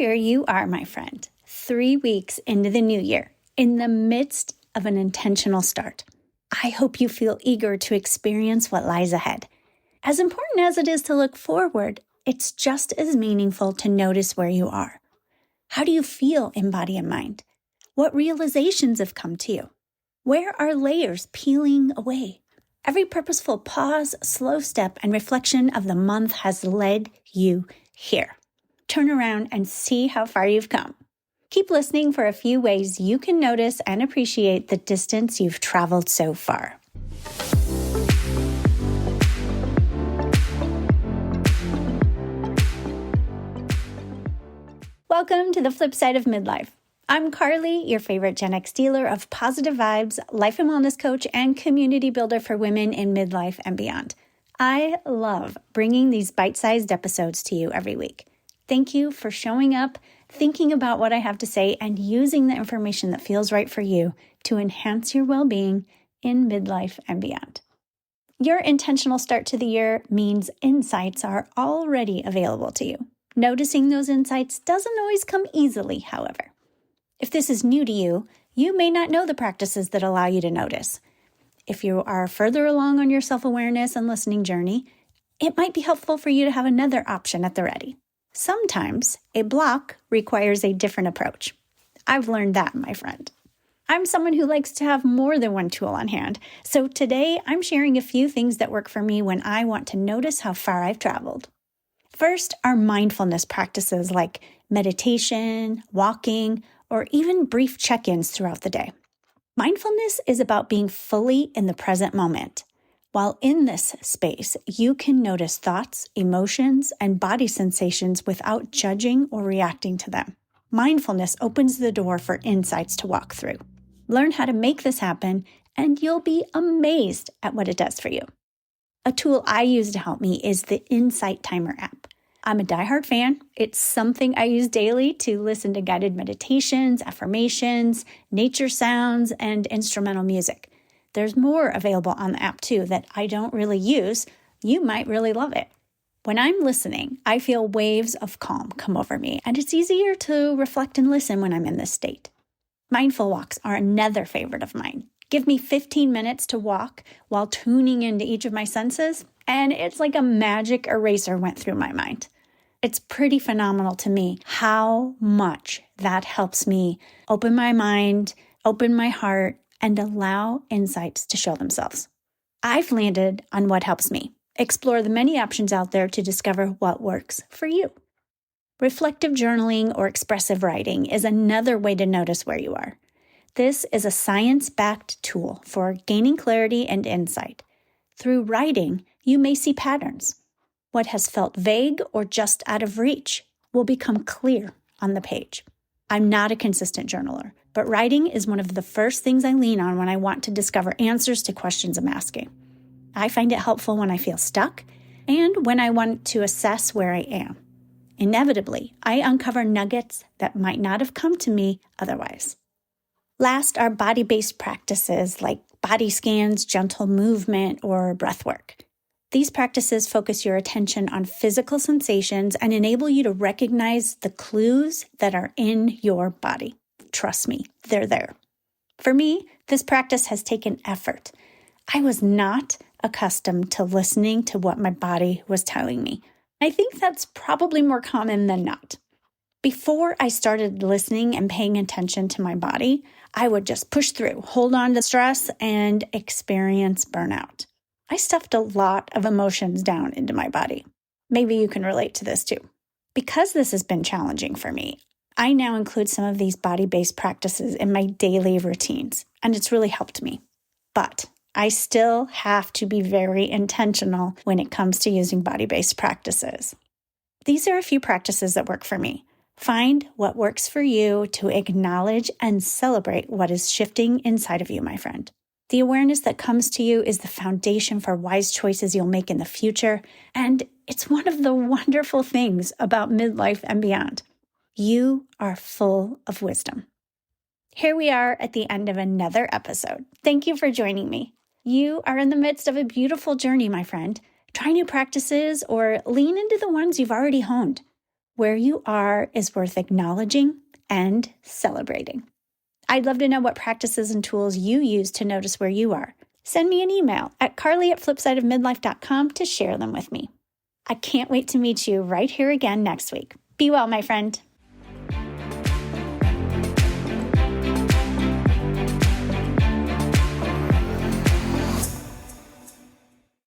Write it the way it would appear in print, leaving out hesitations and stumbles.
here you are, my friend, 3 weeks into the new year, in the midst of an intentional start. I hope you feel eager to experience what lies ahead. As important as it is to look forward, it's just as meaningful to notice where you are. How do you feel in body and mind? What realizations have come to you? Where are layers peeling away? Every purposeful pause, slow step, and reflection of the month has led you here. Turn around and see how far you've come. Keep listening for a few ways you can notice and appreciate the distance you've traveled so far. Welcome to the Flipside of Midlife. I'm Karli, your favorite Gen X dealer of positive vibes, life and wellness coach, and community builder for women in midlife and beyond. I love bringing these bite-sized episodes to you every week. Thank you for showing up, thinking about what I have to say, and using the information that feels right for you to enhance your well-being in midlife and beyond. Your intentional start to the year means insights are already available to you. Noticing those insights doesn't always come easily, however. If this is new to you, you may not know the practices that allow you to notice. If you are further along on your self-awareness and listening journey, it might be helpful for you to have another option at the ready. Sometimes a block requires a different approach. I've learned that, my friend. I'm someone who likes to have more than one tool on hand, so today I'm sharing a few things that work for me when I want to notice how far I've traveled. First are mindfulness practices like meditation, walking, or even brief check-ins throughout the day. Mindfulness is about being fully in the present moment. While in this space, you can notice thoughts, emotions, and body sensations without judging or reacting to them. Mindfulness opens the door for insights to walk through. Learn how to make this happen, and you'll be amazed at what it does for you. A tool I use to help me is the Insight Timer app. I'm a diehard fan. It's something I use daily to listen to guided meditations, affirmations, nature sounds, and instrumental music. There's more available on the app too that I don't really use. You might really love it. When I'm listening, I feel waves of calm come over me, and it's easier to reflect and listen when I'm in this state. Mindful walks are another favorite of mine. Give me 15 minutes to walk while tuning into each of my senses, and it's like a magic eraser went through my mind. It's pretty phenomenal to me how much that helps me open my mind, open my heart, and allow insights to show themselves. I've landed on what helps me. Explore the many options out there to discover what works for you. Reflective journaling or expressive writing is another way to notice where you are. This is a science-backed tool for gaining clarity and insight. Through writing, you may see patterns. What has felt vague or just out of reach will become clear on the page. I'm not a consistent journaler, but writing is one of the first things I lean on when I want to discover answers to questions I'm asking. I find it helpful when I feel stuck and when I want to assess where I am. Inevitably, I uncover nuggets that might not have come to me otherwise. Last are body-based practices like body scans, gentle movement, or breath work. These practices focus your attention on physical sensations and enable you to recognize the clues that are in your body. Trust me, they're there. For me, this practice has taken effort. I was not accustomed to listening to what my body was telling me. I think that's probably more common than not. Before I started listening and paying attention to my body, I would just push through, hold on to stress, and experience burnout. I stuffed a lot of emotions down into my body. Maybe you can relate to this too. Because this has been challenging for me, I now include some of these body-based practices in my daily routines, and it's really helped me. But I still have to be very intentional when it comes to using body-based practices. These are a few practices that work for me. Find what works for you to acknowledge and celebrate what is shifting inside of you, my friend. The awareness that comes to you is the foundation for wise choices you'll make in the future, and it's one of the wonderful things about midlife and beyond. You are full of wisdom. Here we are at the end of another episode. Thank you for joining me. You are in the midst of a beautiful journey, my friend. Try new practices or lean into the ones you've already honed. where you are is worth acknowledging and celebrating. I'd love to know what practices and tools you use to notice where you are. Send me an email at karli@flipsideofmidlife.com to share them with me. I can't wait to meet you right here again next week. Be well, my friend.